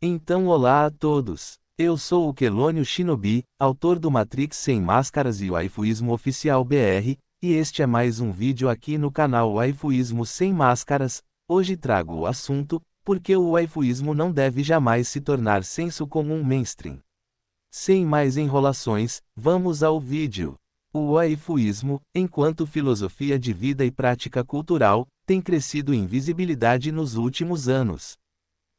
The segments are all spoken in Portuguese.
Então olá a todos! Eu sou o Quelônio Shinobi, autor do Matrix Sem Máscaras e o Waifuísmo Oficial BR, e este é mais um vídeo aqui no canal Waifuísmo Sem Máscaras. Hoje trago o assunto, por que o waifuísmo não deve jamais se tornar senso comum mainstream. Sem mais enrolações, vamos ao vídeo. O waifuísmo, enquanto filosofia de vida e prática cultural, tem crescido em visibilidade nos últimos anos.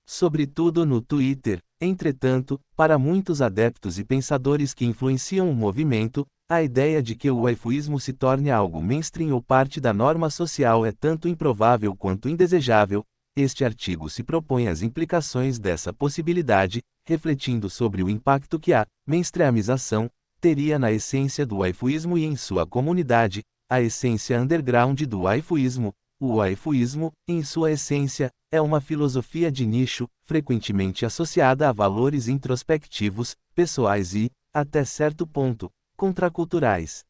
Sobretudo no Twitter. Entretanto, para muitos adeptos e pensadores que influenciam o movimento, a ideia de que o waifuísmo se torne algo mainstream ou parte da norma social é tanto improvável quanto indesejável. Este artigo se propõe as implicações dessa possibilidade, refletindo sobre o impacto que a mainstreamização teria na essência do waifuísmo e em sua comunidade, a essência underground do waifuísmo. O waifuísmo, em sua essência, é uma filosofia de nicho, frequentemente associada a valores introspectivos, pessoais e, até certo ponto, contraculturais.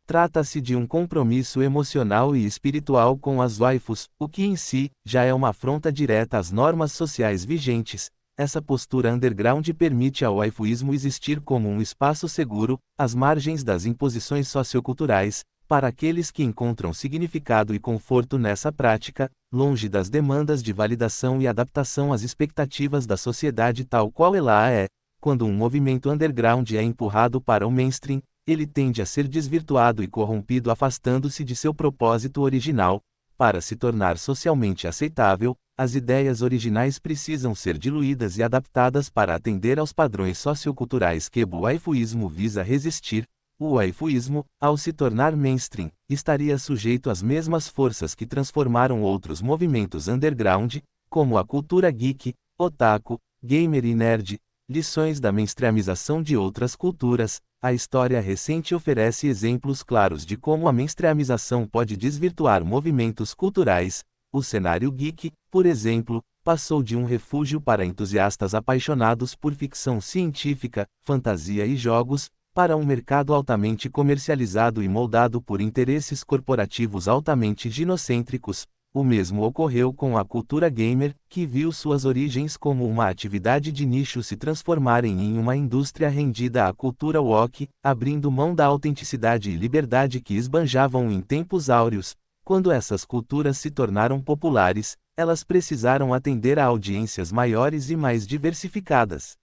Trata-se de um compromisso emocional e espiritual com as waifus, o que em si, já é uma afronta direta às normas sociais vigentes. Essa postura underground permite ao waifuísmo existir como um espaço seguro, às margens das imposições socioculturais, para aqueles que encontram significado e conforto nessa prática, longe das demandas de validação e adaptação às expectativas da sociedade tal qual ela é. Quando um movimento underground é empurrado para o mainstream, ele tende a ser desvirtuado e corrompido, afastando-se de seu propósito original. Para se tornar socialmente aceitável, as ideias originais precisam ser diluídas e adaptadas para atender aos padrões socioculturais que o waifuísmo visa resistir. O waifuísmo, ao se tornar mainstream, estaria sujeito às mesmas forças que transformaram outros movimentos underground, como a cultura geek, otaku, gamer e nerd, lições da mainstreamização de outras culturas. A história recente oferece exemplos claros de como a mainstreamização pode desvirtuar movimentos culturais. O cenário geek, por exemplo, passou de um refúgio para entusiastas apaixonados por ficção científica, fantasia e jogos, para um mercado altamente comercializado e moldado por interesses corporativos altamente ginocêntricos. O mesmo ocorreu com a cultura gamer, que viu suas origens como uma atividade de nicho se transformarem em uma indústria rendida à cultura woke, abrindo mão da autenticidade e liberdade que esbanjavam em tempos áureos. Quando essas culturas se tornaram populares, elas precisaram atender a audiências maiores e mais diversificadas.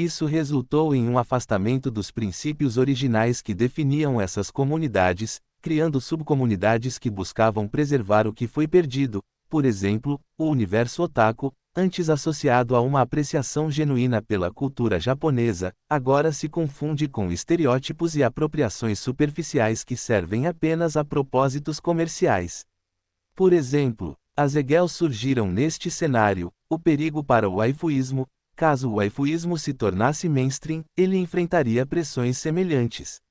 Isso resultou em um afastamento dos princípios originais que definiam essas comunidades, criando subcomunidades que buscavam preservar o que foi perdido. Por exemplo, o universo otaku, antes associado a uma apreciação genuína pela cultura japonesa, agora se confunde com estereótipos e apropriações superficiais que servem apenas a propósitos comerciais. Por exemplo, as egels surgiram neste cenário. O perigo para o waifuísmo: caso o waifuísmo se tornasse mainstream, ele enfrentaria pressões semelhantes.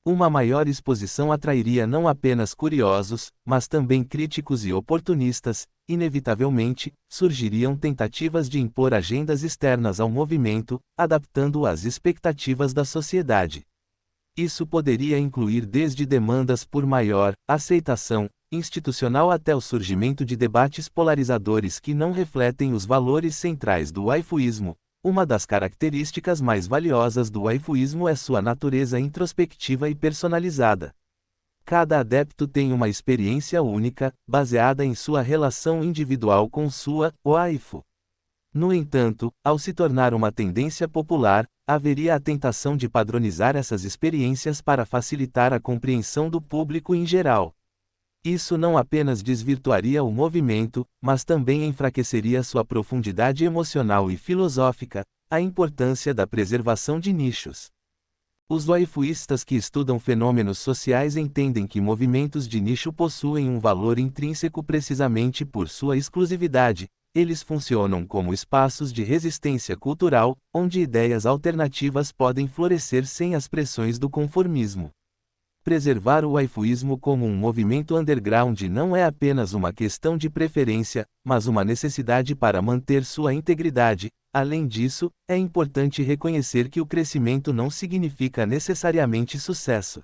Uma maior exposição atrairia não apenas curiosos, mas também críticos e oportunistas. Inevitavelmente, surgiriam tentativas de impor agendas externas ao movimento, adaptando-o às expectativas da sociedade. Isso poderia incluir desde demandas por maior aceitação institucional até o surgimento de debates polarizadores que não refletem os valores centrais do waifuísmo. Uma das características mais valiosas do waifuísmo é sua natureza introspectiva e personalizada. Cada adepto tem uma experiência única, baseada em sua relação individual com sua waifu. No entanto, ao se tornar uma tendência popular, haveria a tentação de padronizar essas experiências para facilitar a compreensão do público em geral. Isso não apenas desvirtuaria o movimento, mas também enfraqueceria sua profundidade emocional e filosófica. A importância da preservação de nichos. Os waifuístas que estudam fenômenos sociais entendem que movimentos de nicho possuem um valor intrínseco precisamente por sua exclusividade. Eles funcionam como espaços de resistência cultural, onde ideias alternativas podem florescer sem as pressões do conformismo. Preservar o waifuísmo como um movimento underground não é apenas uma questão de preferência, mas uma necessidade para manter sua integridade. Além disso, é importante reconhecer que o crescimento não significa necessariamente sucesso.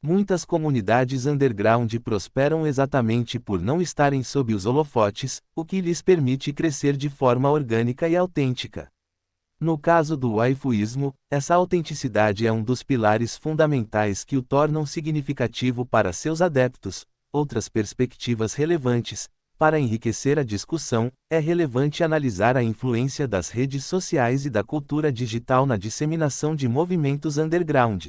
Muitas comunidades underground prosperam exatamente por não estarem sob os holofotes, o que lhes permite crescer de forma orgânica e autêntica. No caso do waifuísmo, essa autenticidade é um dos pilares fundamentais que o tornam significativo para seus adeptos. Outras perspectivas relevantes. Para enriquecer a discussão, é relevante analisar a influência das redes sociais e da cultura digital na disseminação de movimentos underground.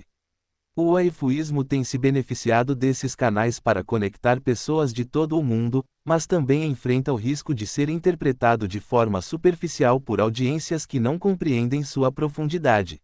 O waifuísmo tem se beneficiado desses canais para conectar pessoas de todo o mundo, mas também enfrenta o risco de ser interpretado de forma superficial por audiências que não compreendem sua profundidade.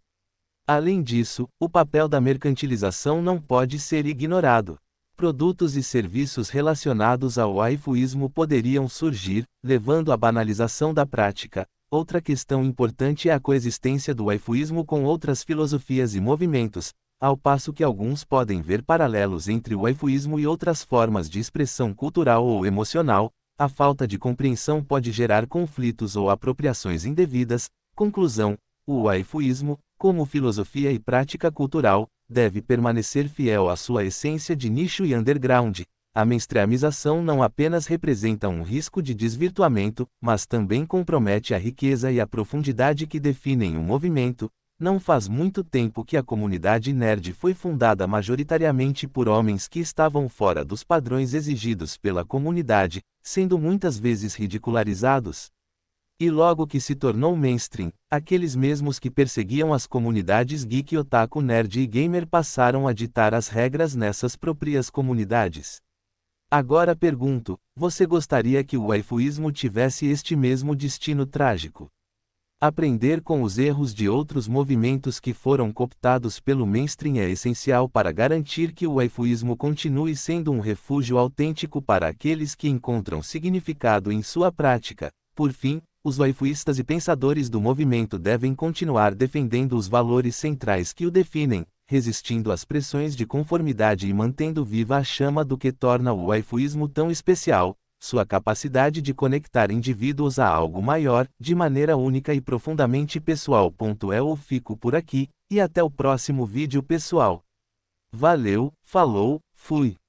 Além disso, o papel da mercantilização não pode ser ignorado. Produtos e serviços relacionados ao waifuísmo poderiam surgir, levando à banalização da prática. Outra questão importante é a coexistência do waifuísmo com outras filosofias e movimentos. Ao passo que alguns podem ver paralelos entre o waifuísmo e outras formas de expressão cultural ou emocional, a falta de compreensão pode gerar conflitos ou apropriações indevidas. Conclusão: o waifuísmo, como filosofia e prática cultural, deve permanecer fiel à sua essência de nicho e underground. A mainstreamização não apenas representa um risco de desvirtuamento, mas também compromete a riqueza e a profundidade que definem o movimento. Não faz muito tempo que a comunidade nerd foi fundada majoritariamente por homens que estavam fora dos padrões exigidos pela comunidade, sendo muitas vezes ridicularizados. E logo que se tornou mainstream, aqueles mesmos que perseguiam as comunidades geek, otaku, nerd e gamer passaram a ditar as regras nessas próprias comunidades. Agora pergunto, você gostaria que o waifuísmo tivesse este mesmo destino trágico? Aprender com os erros de outros movimentos que foram cooptados pelo mainstream é essencial para garantir que o waifuísmo continue sendo um refúgio autêntico para aqueles que encontram significado em sua prática. Por fim, os waifuístas e pensadores do movimento devem continuar defendendo os valores centrais que o definem, resistindo às pressões de conformidade e mantendo viva a chama do que torna o waifuísmo tão especial. Sua capacidade de conectar indivíduos a algo maior, de maneira única e profundamente pessoal. Eu fico por aqui, e até o próximo vídeo pessoal. Valeu, falou, fui.